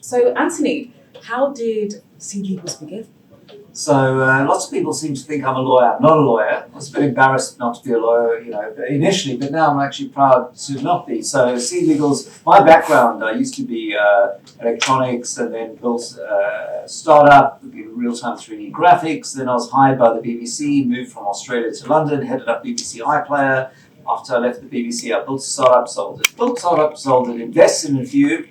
So, Anthony, how did SeedLegals begin? So lots of people seem to think I'm a lawyer. I'm not a lawyer. I was a bit embarrassed not to be a lawyer, initially, but now I'm actually proud to not be. So SeedLegals, my background, I used to be electronics and then built a startup, real-time 3D graphics. Then I was hired by the BBC, moved from Australia to London, headed up BBC iPlayer. After I left the BBC, I built a startup, sold it, invested in a few,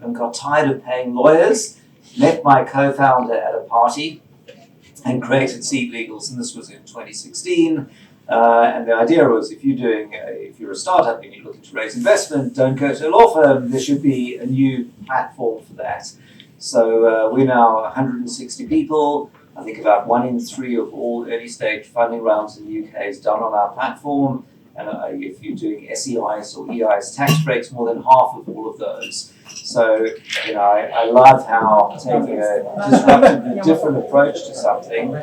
and got tired of paying lawyers. Met my co-founder at a party and created SeedLegals, and this was in 2016. And the idea was, if you're a startup and you're looking to raise investment, don't go to a law firm. There should be a new platform for that. So we're now 160 people. I think about 1 in 3 of all early stage funding rounds in the UK is done on our platform. And if you're doing SEIS or EIS tax breaks, more than half of all of those. So, I love how taking a disruptively different approach to something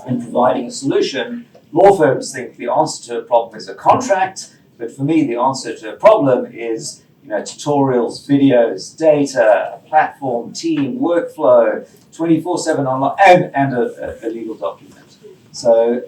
and providing a solution. Law firms think the answer to a problem is a contract, but for me, the answer to a problem is tutorials, videos, data, a platform, team, workflow, 24/7 online, and a legal document. So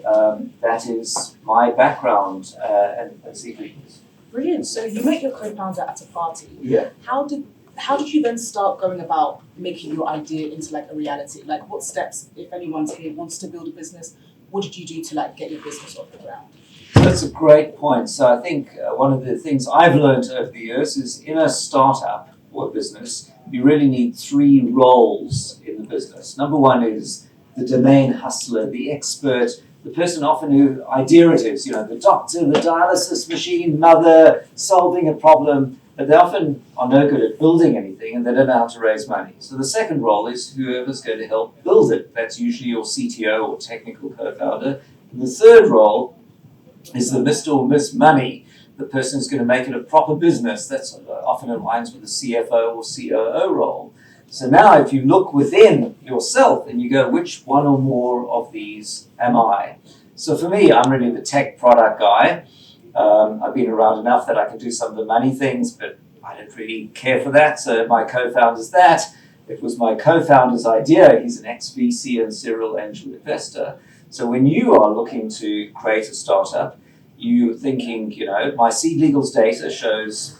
that is my background and SeedLegals. Brilliant. So you met your co-founder at a party. Yeah. How did you then start going about making your idea into a reality? What steps, if anyone's here wants to build a business, what did you do to get your business off the ground? That's a great point. So I think one of the things I've learned over the years is in a startup or business, you really need 3 roles in the business. Number 1 is the domain hustler, the expert, the person often who idea it is, the doctor, the dialysis machine, mother, solving a problem, but they often are no good at building anything and they don't know how to raise money. So the second role is whoever's going to help build it. That's usually your CTO or technical co-founder. And the third role is the Mr. or Miss Money, the person who's going to make it a proper business. That's often aligns with the CFO or COO role. So now if you look within yourself and you go, which one or more of these am I? So for me, I'm really the tech product guy. I've been around enough that I can do some of the money things, but I don't really care for that. So my co-founder's that. It was my co-founder's idea. He's an ex-VC and serial angel investor. So when you are looking to create a startup, you're thinking, my SeedLegals data shows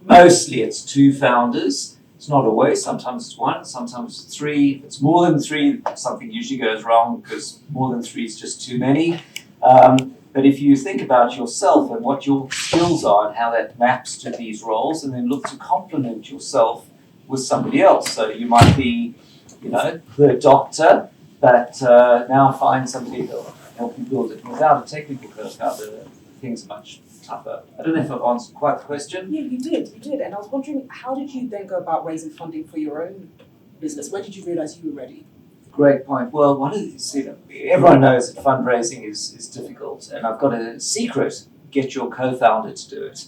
mostly it's 2 founders. It's not always. Sometimes it's 1, sometimes it's 3. If it's more than 3, something usually goes wrong because more than 3 is just too many. But if you think about yourself and what your skills are and how that maps to these roles, and then look to complement yourself with somebody else. So you might be, the doctor, but now find somebody who'll help you build it. Without a technical co-founder, things are much tougher. I don't know if I've answered quite the question. Yeah, you did. And I was wondering, how did you then go about raising funding for your own business? When did you realize you were ready? Great point. Well, one of these, everyone knows that fundraising is difficult, and I've got a secret. Get your co-founder to do it.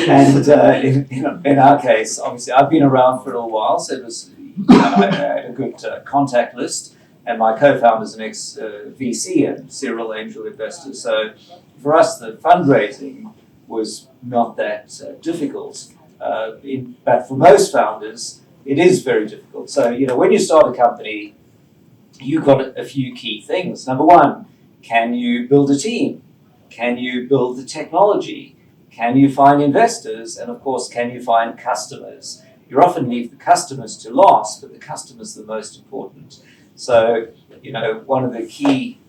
And in our case, obviously, I've been around for a little while, so it was I had a good contact list, and my co-founder's an ex-VC and serial angel investor. So for us, the fundraising was not that difficult, but for most founders, it is very difficult. So, when you start a company, you've got a few key things. Number 1, can you build a team? Can you build the technology? Can you find investors? And of course, can you find customers? You often leave the customers to last, but the customer's the most important. So, one of the key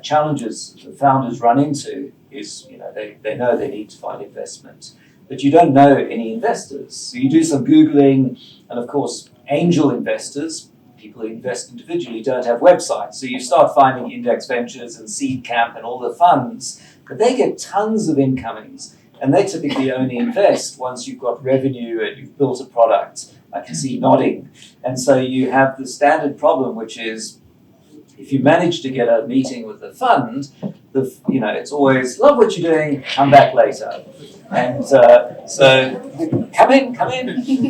challenges the founders run into is, they know they need to find investment, but you don't know any investors. So you do some Googling, and of course, angel investors, people who invest individually, don't have websites. So you start finding Index Ventures and Seed Camp and all the funds, but they get tons of incomings, and they typically only invest once you've got revenue and you've built a product. I can see nodding. And so you have the standard problem, which is, if you manage to get a meeting with the fund, it's always, love what you're doing, come back later. And so come in.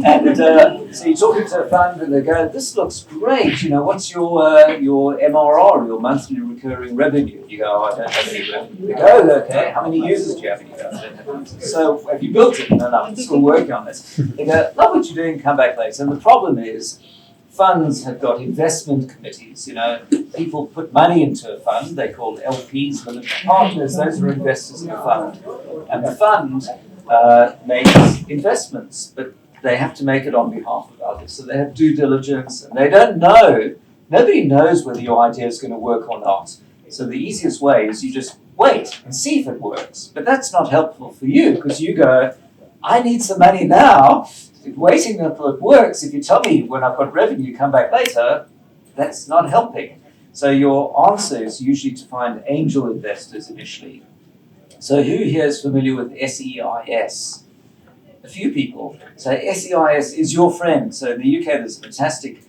And so you're talking to a fund and they go, this looks great. What's your MRR, your monthly recurring revenue? You go, I don't have any revenue. They go, okay, how many users do you have? And you go, I don't have So have you built it? No, I'm still working on it. They go, love what you're doing, come back later. And the problem is funds have got investment committees. People put money into a fund. They call LPs, limited partners. Those are investors in the fund. And the fund makes investments, but they have to make it on behalf of others. So they have due diligence, and they don't know. Nobody knows whether your idea is going to work or not. So the easiest way is you just wait and see if it works. But that's not helpful for you because you go, I need some money now. Waiting until it works, if you tell me when I've got revenue, come back later, that's not helping. So your answer is usually to find angel investors initially. So who here is familiar with SEIS? A few people. So SEIS is your friend. So in the UK, there's a fantastic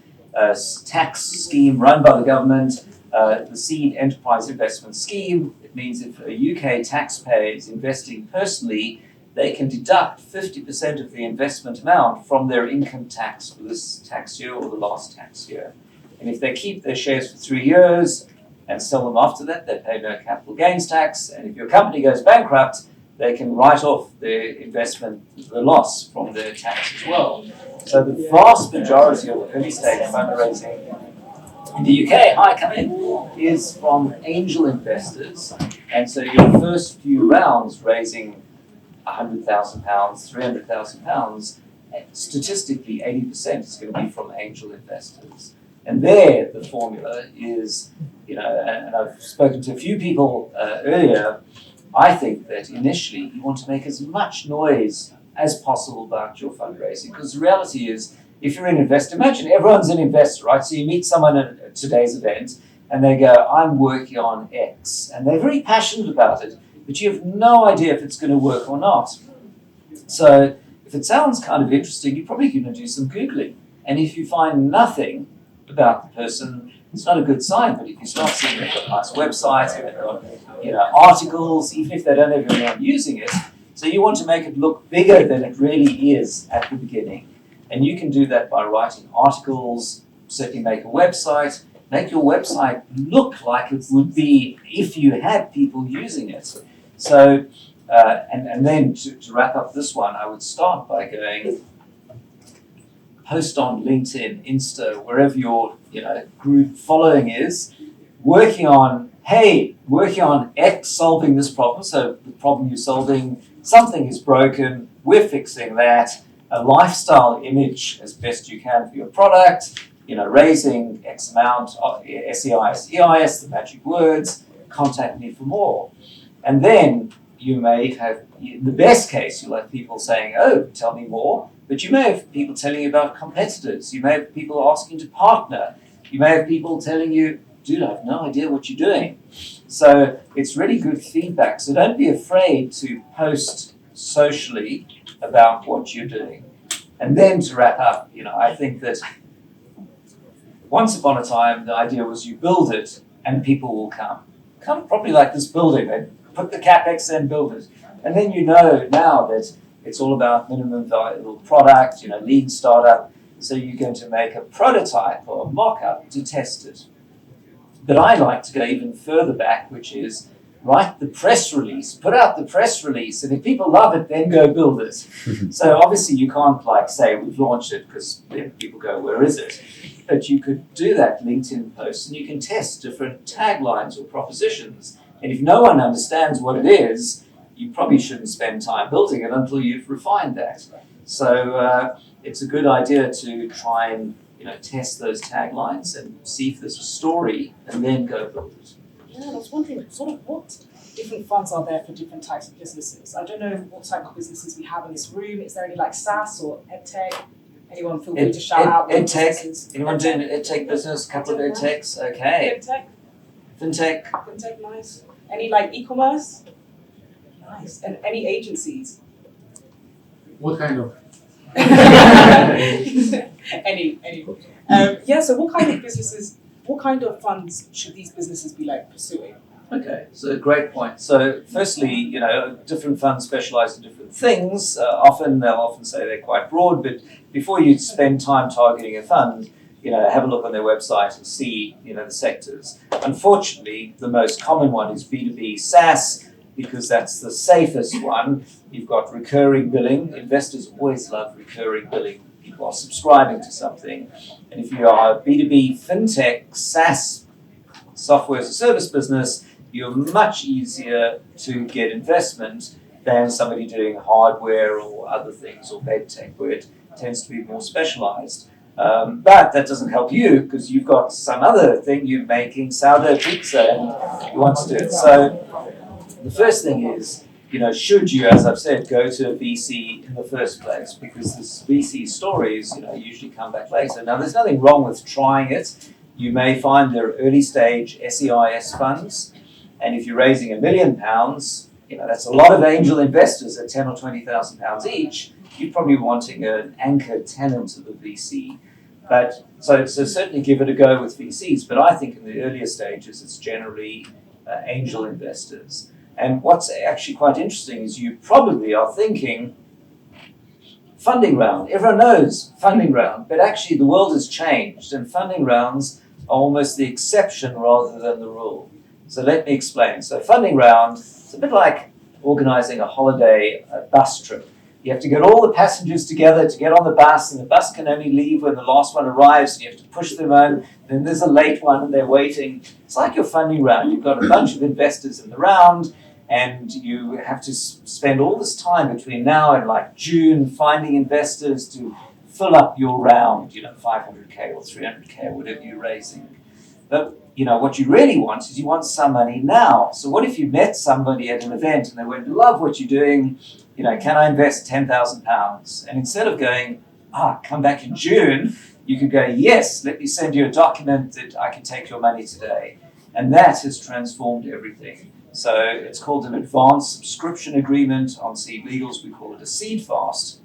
tax scheme run by the government, the Seed Enterprise Investment Scheme. It means if a UK taxpayer is investing personally, they can deduct 50% of the investment amount from their income tax for this tax year or the last tax year. And if they keep their shares for 3 years and sell them after that, they pay no capital gains tax. And if your company goes bankrupt, they can write off their investment, the loss from their tax as well. So the vast majority of early stage fundraising in the UK, hi, come in, is from angel investors. And so your first few rounds raising £100,000, £300,000, statistically 80% is going to be from angel investors. And there the formula is, and I've spoken to a few people earlier, I think that initially you want to make as much noise as possible about your fundraising, because the reality is, if you're an investor, imagine everyone's an investor, right? So you meet someone at today's event and they go, I'm working on X, and they're very passionate about it, but you have no idea if it's going to work or not. So if it sounds kind of interesting, you're probably going to do some Googling. And if you find nothing about the person, it's not a good sign. But if you start seeing they've got a nice website, they've got articles, even if they don't have anyone using it, so you want to make it look bigger than it really is at the beginning. And you can do that by writing articles, certainly make a website, make your website look like it would be if you had people using it. So, and then to wrap up this one, I would start by going, post on LinkedIn, Insta, wherever your group following is, working on X, solving this problem. So the problem you're solving, something is broken, we're fixing that. A lifestyle image as best you can for your product, raising X amount, SEIS, EIS, the magic words, contact me for more. And then you may have, in the best case, you'll have people saying, oh, tell me more. But you may have people telling you about competitors. You may have people asking to partner. You may have people telling you, dude, I have no idea what you're doing. So it's really good feedback. So don't be afraid to post socially about what you're doing. And then to wrap up, I think that once upon a time, the idea was you build it and people will come. Come probably like this building. They put the CapEx in, build it. And then you know now that it's all about minimum viable product, lean startup. So you're going to make a prototype or a mock-up to test it. But I like to go even further back, which is write the press release, put out the press release, and if people love it, then go build it. So obviously you can't say we've launched it because then people go, where is it? But you could do that LinkedIn post and you can test different taglines or propositions. And if no one understands what it is, you probably shouldn't spend time building it until you've refined that. So it's a good idea to try and test those taglines and see if there's a story and then go build it. Yeah, I was wondering what different funds are there for different types of businesses. I don't know what type of businesses we have in this room. Is there any SaaS or EdTech? Anyone feel free to shout out? EdTech. Anyone doing an EdTech business? A couple of EdTechs? Okay. FinTech. FinTech, nice. Any e-commerce? Nice. And any agencies? What kind of? any. So what kind of funds should these businesses be pursuing? Okay, so great point. So firstly, different funds specialize in different things. They'll often say they're quite broad, but before you spend time targeting a fund, have a look on their website and see, the sectors. Unfortunately, the most common one is B2B SaaS. because that's the safest one. You've got recurring billing. Investors always love recurring billing. People are subscribing to something. And if you are a B2B fintech SaaS software as a service business, you're much easier to get investment than somebody doing hardware or other things or medtech, where it tends to be more specialized. But that doesn't help you because you've got some other thing you're making, sourdough pizza, and you want to do it. So the first thing is, should you, as I've said, go to a VC in the first place? Because this VC stories, usually come back later. Now, there's nothing wrong with trying it. You may find there are early stage SEIS funds, and if you're raising £1 million, that's a lot of angel investors at 10 or 20,000 pounds each. You're probably wanting an anchor tenant of a VC. But so certainly give it a go with VCs. But I think in the earlier stages, it's generally angel investors. And what's actually quite interesting is you probably are thinking funding round. Everyone knows funding round, but actually the world has changed, and funding rounds are almost the exception rather than the rule. So let me explain. So funding round, it's a bit like organizing a holiday bus trip. You have to get all the passengers together to get on the bus, and the bus can only leave when the last one arrives, and you have to push them on. Then there's a late one, and they're waiting. It's like your funding round. You've got a bunch of investors in the round, and you have to spend all this time between now and like June finding investors to fill up your round, 500K or 300K or whatever you're raising. But what you really want is you want some money now. So what if you met somebody at an event and they went, love what you're doing, can I invest £10,000? And instead of going, come back in June, you could go, yes, let me send you a document that I can take your money today. And that has transformed everything. So it's called an advanced subscription agreement. On SeedLegals, we call it a seed fast.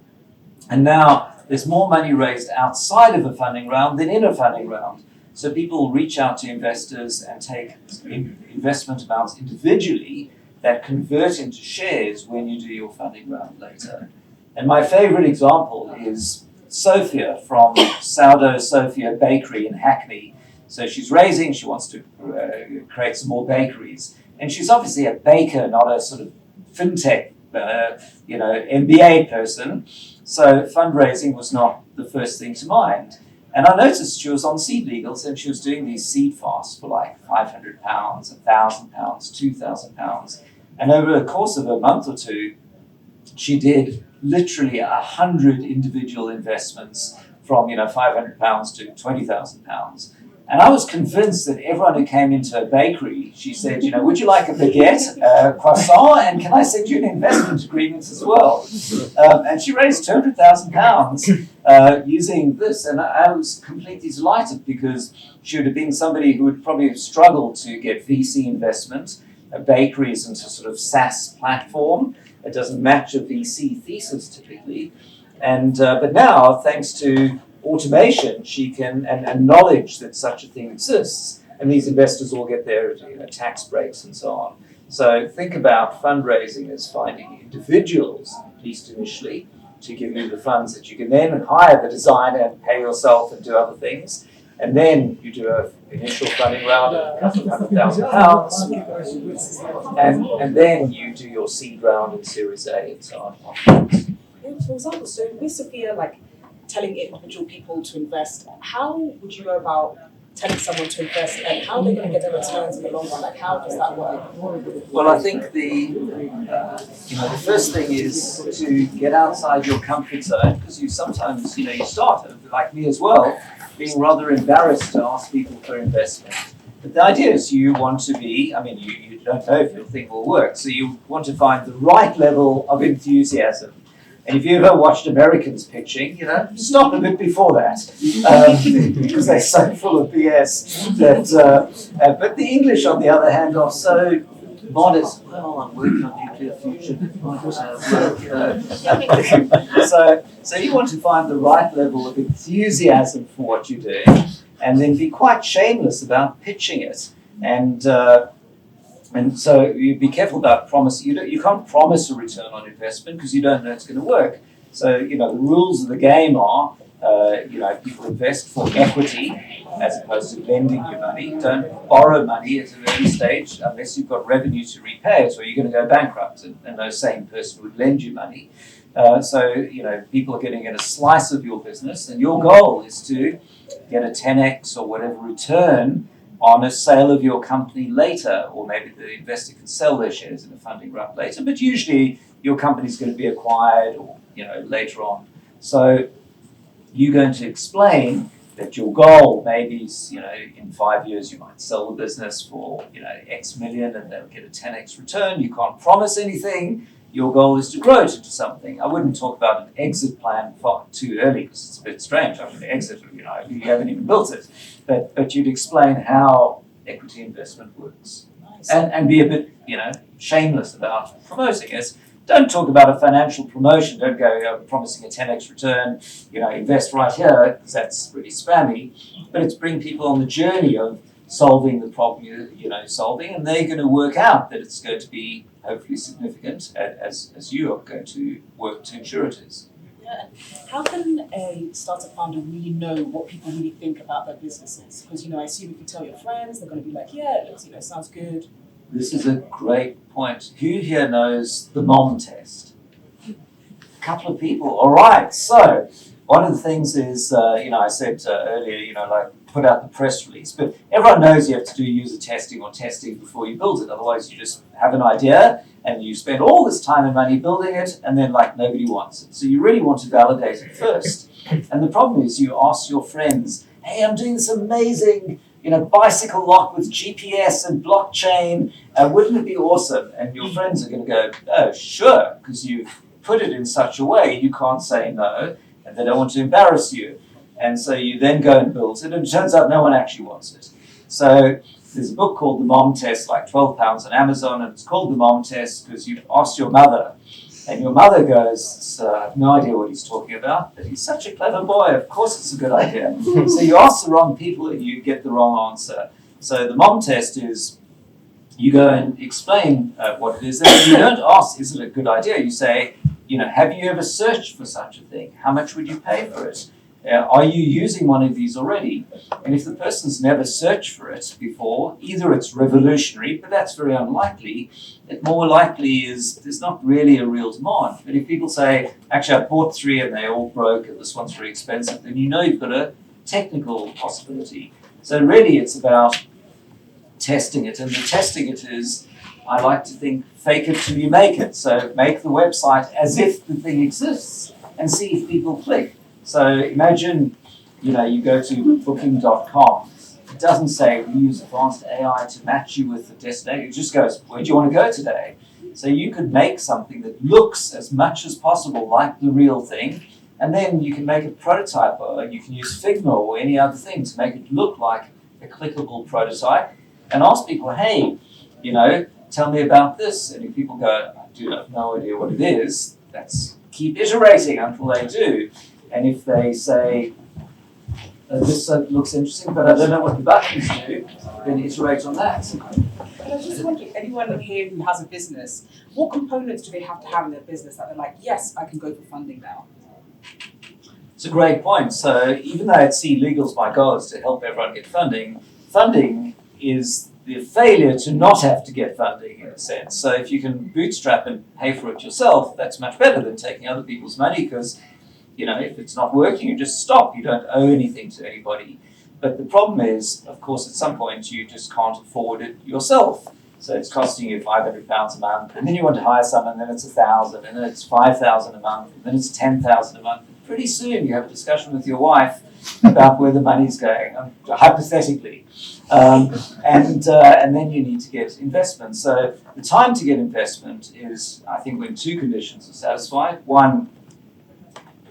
And now there's more money raised outside of a funding round than in a funding round. So people reach out to investors and take investment amounts individually that convert into shares when you do your funding round later. And my favorite example is Sophia from Sourdough Sophia Bakery in Hackney. So she wants to create some more bakeries. And she's obviously a baker, not a sort of fintech, MBA person. So fundraising was not the first thing to mind. And I noticed she was on SeedLegals and she was doing these seed fasts for like £500, £1,000, £2,000. And over the course of a month or two, she did literally 100 individual investments from £500 to £20,000. And I was convinced that everyone who came into a bakery, she said, would you like a baguette, croissant, and can I send you an investment agreement as well? And she raised £200,000 using this. And I was completely delighted because she would have been somebody who would probably have struggled to get VC investment. A bakery isn't a sort of SaaS platform. It doesn't match a VC thesis typically. And but now, thanks to automation, she can, and knowledge that such a thing exists, and these investors all get their tax breaks and so on. So think about fundraising as finding individuals, at least initially, to give you the funds that you can then hire the designer and pay yourself and do other things. And then you do an initial funding round of a couple of £100,000, and then you do your seed round and Series A and so on. For example, so with Sophia, telling individual people to invest, how would you go about telling someone to invest, and how are they going to get their returns in the long run? How does that work? Well, I think the first thing is to get outside your comfort zone, because you sometimes, you start, like me as well, being rather embarrassed to ask people for investment. But the idea is you want to be, you don't know if your thing will work, so you want to find the right level of enthusiasm. And if you ever watched Americans pitching, stop a bit before that, because they're so full of BS. That, but the English, on the other hand, are so modest. Well, I'm working on nuclear fusion. So you want to find the right level of enthusiasm for what you're doing, and then be quite shameless about pitching it. And so you be careful about promise. You can't promise a return on investment because you don't know it's going to work. So the rules of the game are If people invest for equity as opposed to lending you money. Don't borrow money at an early stage unless you've got revenue to repay it, or you're going to go bankrupt, and no sane person would lend you money. People are getting a slice of your business, and your goal is to get a 10x or whatever return on a sale of your company later, or maybe the investor can sell their shares in a funding round later, but usually your company's going to be acquired or later on. So you're going to explain that your goal maybe is, in 5 years you might sell the business for, X million and they'll get a 10x return. You can't promise anything. Your goal is to grow it into something. I wouldn't talk about an exit plan far too early because it's a bit strange. I'm going to exit, you haven't even built it. But you'd explain how equity investment works. Nice. And be a bit, shameless about promoting it. Don't talk about a financial promotion. Don't go promising a 10x return, invest right here, because that's really spammy. But it's bring people on the journey of solving the problem you're solving, and they're going to work out that it's going to be hopefully significant as you are going to work to ensure it is. Yeah. How can a startup founder really know what people really think about their businesses? Because, I assume if you tell your friends, they're going to be like, yeah, it looks, sounds good. This is a great point. Who here knows the mom test? A couple of people. All right. So one of the things is, I said earlier, put out the press release, but everyone knows you have to do user testing or testing before you build it. Otherwise, you just have an idea and you spend all this time and money building it, and then nobody wants it. So you really want to validate it first. And the problem is you ask your friends, hey, I'm doing this amazing bicycle lock with GPS and blockchain. Wouldn't it be awesome? And your friends are going to go, oh, sure, because you've put it in such a way you can't say no, and they don't want to embarrass you. And so you then go and build it, and it turns out no one actually wants it. So there's a book called The Mom Test, like £12 on Amazon, and it's called The Mom Test because you've asked your mother, and your mother goes, I have no idea what he's talking about, but he's such a clever boy, of course it's a good idea. So you ask the wrong people and you get the wrong answer. So the mom test is you go and explain what it is. Then you don't ask, is it a good idea? You say, have you ever searched for such a thing? How much would you pay for it? Are you using one of these already? And if the person's never searched for it before, either it's revolutionary, but that's very unlikely. It more likely is there's not really a real demand. But if people say, actually, I bought 3 and they all broke and this one's very expensive, then you've got a technical possibility. So really it's about testing it. And the testing it is, I like to think, fake it till you make it. So make the website as if the thing exists and see if people click. So imagine, you go to booking.com. It doesn't say we use advanced AI to match you with the destination. It just goes, where do you want to go today? So you could make something that looks as much as possible like the real thing, and then you can make a prototype, or you can use Figma or any other thing to make it look like a clickable prototype, and ask people, hey, tell me about this. And if people go, I do have no idea what it is, keep iterating until they do. And if they say, this looks interesting, but I don't know what the buttons do, then iterate on that. And I was just wondering, anyone here who has a business, what components do they have to have in their business that they're like, yes, I can go for funding now? It's a great point. So even though at SeedLegals my goal is to help everyone get funding, funding is the failure to not have to get funding in a sense. So if you can bootstrap and pay for it yourself, that's much better than taking other people's money because if it's not working, you just stop. You don't owe anything to anybody. But the problem is, of course, at some point you just can't afford it yourself. So it's costing you £500 a month, and then you want to hire someone, and then it's £1,000, and then it's £5,000 a month, and then it's £10,000 a month. And pretty soon you have a discussion with your wife about where the money's going, hypothetically. And then you need to get investment. So the time to get investment is, I think, when 2 conditions are satisfied. One,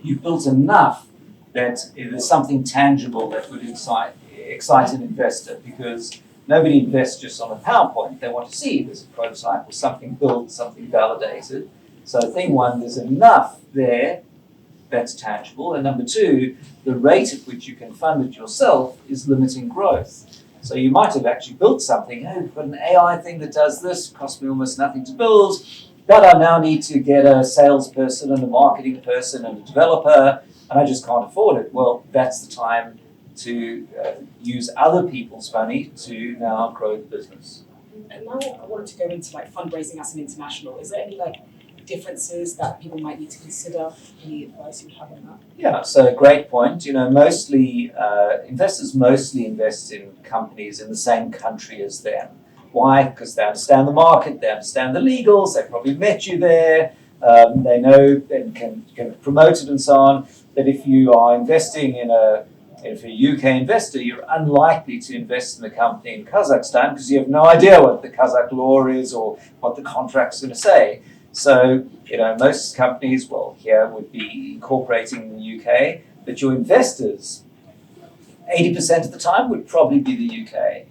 you've built enough that there's something tangible that would excite an investor, because nobody invests just on a PowerPoint. They want to see there's a prototype or something built, something validated. So thing one, there's enough there that's tangible. And number 2, the rate at which you can fund it yourself is limiting growth. So you might have actually built something, we've got an AI thing that does this, cost me almost nothing to build, but I now need to get a salesperson and a marketing person and a developer, and I just can't afford it. Well, that's the time to use other people's money to now grow the business. And now I wanted to go into like fundraising as an international. Is there any like differences that people might need to consider? Any advice you would have on that? Yeah, so great point. Mostly investors mostly invest in companies in the same country as them. Why? Because they understand the market, they understand the legals, they've probably met you there, they know and can promote it and so on. But if you are investing if you're a UK investor, you're unlikely to invest in a company in Kazakhstan because you have no idea what the Kazakh law is or what the contract's going to say. So, most companies, here would be incorporating in the UK, but your investors, 80% of the time would probably be the UK.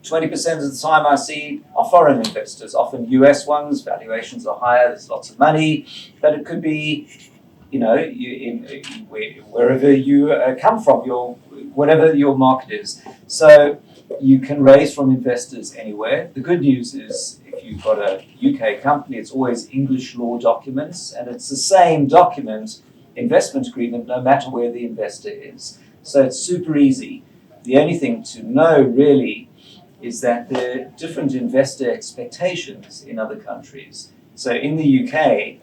20% of the time I see are foreign investors, often US ones, valuations are higher, there's lots of money, but it could be, wherever you come from, whatever your market is. So you can raise from investors anywhere. The good news is if you've got a UK company, it's always English law documents, and it's the same document, investment agreement, no matter where the investor is. So it's super easy. The only thing to know really is that there are different investor expectations in other countries. So in the UK,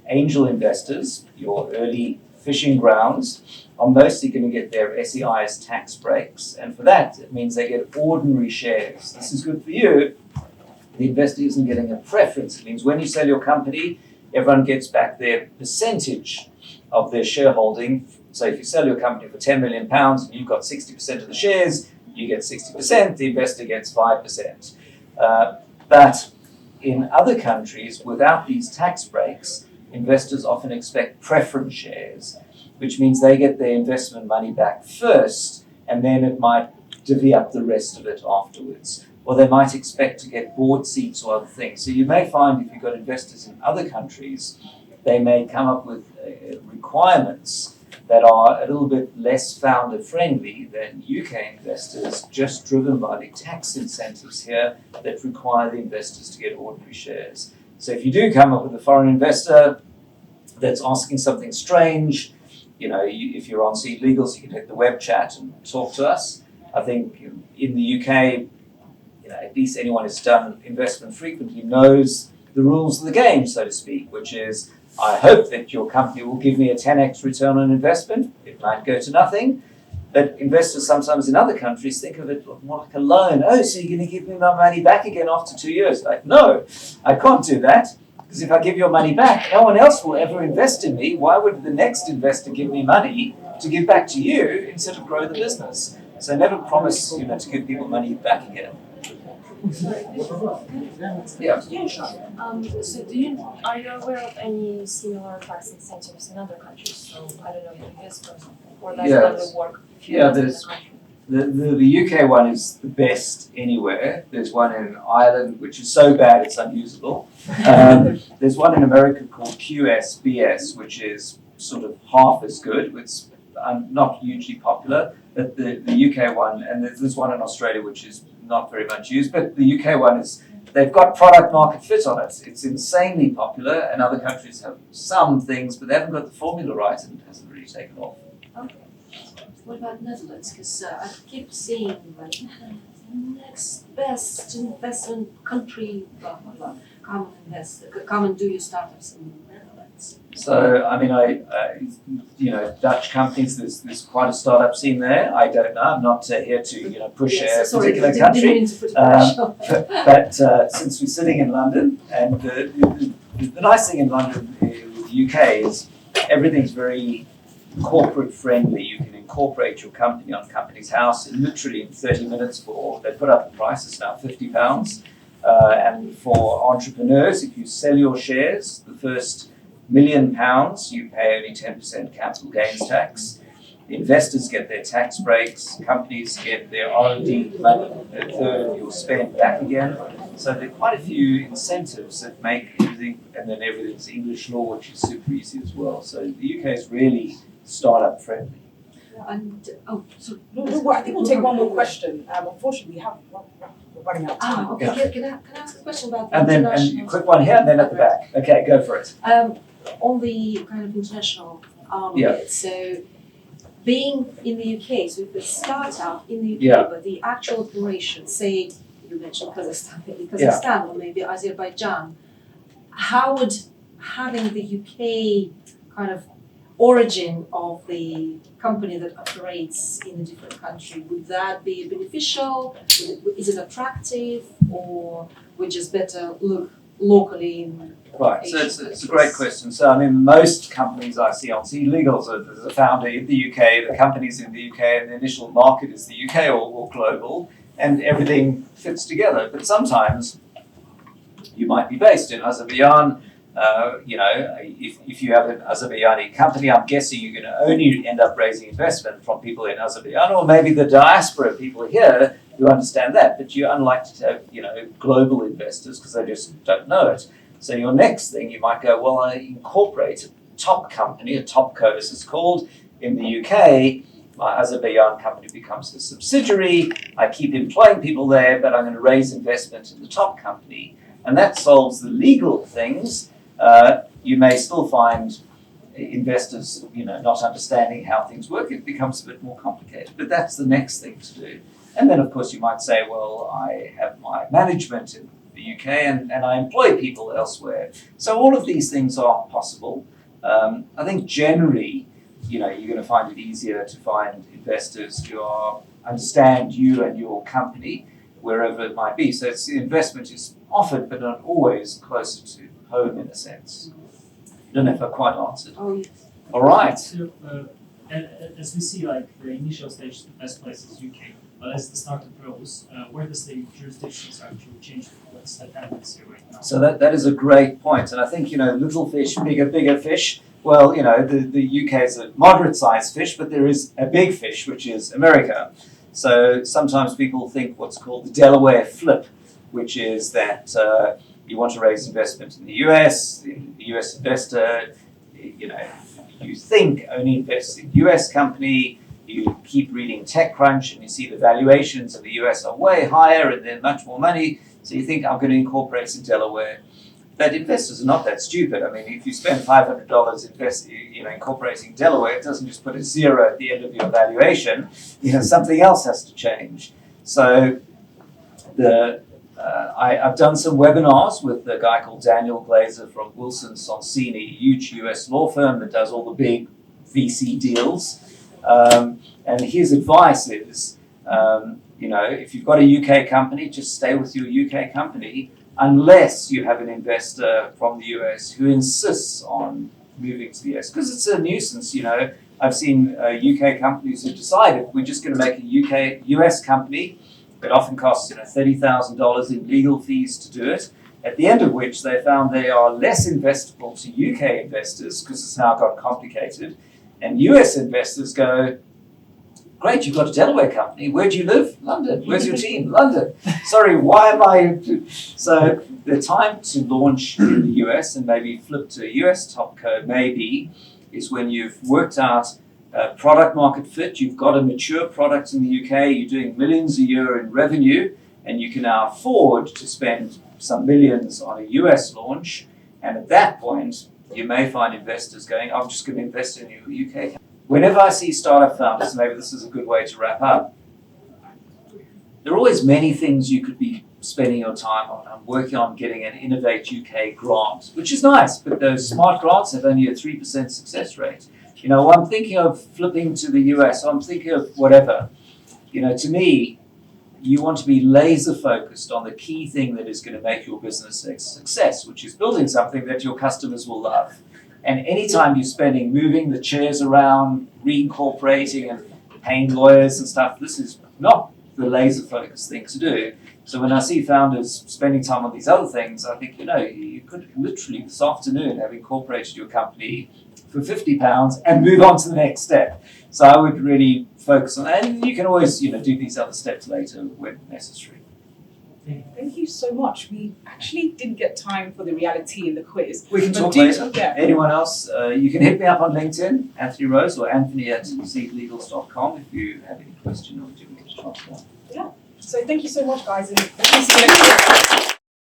angel investors, your early fishing grounds, are mostly going to get their SEI's tax breaks. And for that, it means they get ordinary shares. This is good for you. The investor isn't getting a preference. It means when you sell your company, everyone gets back their percentage of their shareholding. So if you sell your company for £10 million and you've got 60% of the shares, you get 60%, the investor gets 5%. But in other countries, without these tax breaks, investors often expect preference shares, which means they get their investment money back first, and then it might divvy up the rest of it afterwards. Or they might expect to get board seats or other things. So you may find if you've got investors in other countries, they may come up with requirements that are a little bit less founder-friendly than UK investors, just driven by the tax incentives here that require the investors to get ordinary shares. So if you do come up with a foreign investor that's asking something strange, if you're on SeedLegals, you can hit the web chat and talk to us. I think in the UK, at least anyone who's done investment frequently knows the rules of the game, so to speak, which is, I hope that your company will give me a 10x return on investment. It might go to nothing. But investors sometimes in other countries think of it more like a loan. Oh, so you're going to give me my money back again after 2 years? Like, no, I can't do that. Because if I give your money back, no one else will ever invest in me. Why would the next investor give me money to give back to you instead of grow the business? So never promise to give people money back again. Yeah. So are you aware of any similar tax incentives in other countries? So I don't know, in the US for example, or that only work if you live in the country? The UK one is the best anywhere. There's one in Ireland, which is so bad it's unusable. There's one in America called QSBS, which is sort of half as good. It's not hugely popular. But the UK one, and there's one in Australia, which is not very much used, but the UK one is, they've got product market fit on it. It's insanely popular, and other countries have some things, but they haven't got the formula right, and it hasn't really taken off. Okay. What about Netherlands? Because I keep seeing next best investment country, blah blah blah. Come and do your startups in the Netherlands. So Dutch companies. There's quite a startup scene there. I don't know. I'm not here to push a particular country. But since we're sitting in London, and the nice thing in London with the UK is everything's very corporate friendly. You can incorporate your company on Companies House literally in 30 minutes they put up the prices now, £50. And for entrepreneurs, if you sell your shares, the first £1 million, you pay only 10% capital gains tax. Investors get their tax breaks, companies get their R&D money, a third of your spend back again. So there are quite a few incentives that make everything, and then everything's English law, which is super easy as well. So the UK is really startup friendly. And No, I think we'll take one more question. Unfortunately, we're running out of time. okay. Yeah. Can I ask a question about And then a quick one here, and then at the back. Okay, go for it. on the kind of international arm of Yeah. it? So being in the UK, so if the startup in the UK, Yeah. but the actual operation, say you mentioned Kazakhstan, maybe Yeah. Kazakhstan or maybe Azerbaijan, how would having the UK kind of origin of the company that operates in a different country, would that be beneficial? Is it attractive, or would just better look locally in Right, so Asian it's a great question. So I mean, most companies I see on SeedLegals, there's a founder in the UK, the company's in the UK, and the initial market is the UK or global, and everything fits together. But sometimes you might be based in Azerbaijan. If you have an Azerbaijani company, I'm guessing you're going to only end up raising investment from people in Azerbaijan, or maybe the diaspora people here who understand that. But you're unlikely to have, global investors because they just don't know it. So your next thing, you might go, well, I incorporate a top company, a top co, as it's called, in the UK. My Azerbaijan company becomes a subsidiary. I keep employing people there, but I'm going to raise investment in the top company. And that solves the legal things. You may still find investors, not understanding how things work. It becomes a bit more complicated, but that's the next thing to do. And then, of course, you might say, well, I have my management in the UK and I employ people elsewhere. So all of these things are possible. I think generally, you're going to find it easier to find investors who understand you and your company, wherever it might be. So the investment is offered, but not always closer to home in a sense. I don't know if I quite answered. Oh, yes. All right. So, as we see, the initial stage, the best place is UK. But as the startup grows, where does the jurisdictions actually change? What's the tendency right now? So that is a great point. And I think, little fish, bigger fish. Well, the UK is a moderate-sized fish, but there is a big fish, which is America. So sometimes people think what's called the Delaware flip, which is that you want to raise investment in the US, the US investor, you think only invests in US company, you keep reading TechCrunch and you see the valuations in the US are way higher and they're much more money, so you think I'm going to incorporate in Delaware. But investors are not that stupid. I mean, if you spend $500 incorporating Delaware, it doesn't just put a zero at the end of your valuation. Something else has to change. So I've done some webinars with a guy called Daniel Glazer from Wilson Sonsini, a huge US law firm that does all the big VC deals. And his advice is, if you've got a UK company, just stay with your UK company, unless you have an investor from the US who insists on moving to the US, because it's a nuisance. I've seen UK companies who decided we're just going to make a US company. It often costs $30,000 in legal fees to do it, at the end of which they found they are less investable to UK investors because it's now got complicated. And US investors go, great, you've got a Delaware company. Where do you live? London. Where's your team? London. Sorry, why am I? So the time to launch in the US and maybe flip to a US top co maybe is when you've worked out product market fit, you've got a mature product in the UK, you're doing millions a year in revenue, and you can now afford to spend some millions on a US launch. And at that point, you may find investors going, I'm just going to invest in your UK. Whenever I see startup founders, maybe this is a good way to wrap up, there are always many things you could be spending your time on. I'm working on getting an Innovate UK grant, which is nice, but those smart grants have only a 3% success rate. I'm thinking of flipping to the US, I'm thinking of whatever. To me, you want to be laser focused on the key thing that is going to make your business a success, which is building something that your customers will love. And anytime you're spending moving the chairs around, reincorporating and paying lawyers and stuff, this is not the laser focused thing to do. So when I see founders spending time on these other things, I think, you could literally this afternoon have incorporated your company for £50 and move on to the next step. So I would really focus on that. And you can always, do these other steps later when necessary. Thank you so much. We actually didn't get time for the reality in the quiz. We can talk later. Yeah. Anyone else? You can hit me up on LinkedIn, Anthony Rose, or Anthony@SeedLegals.com if you have any question or do we get a chance. Yeah. So thank you so much, guys, and we'll see you next week.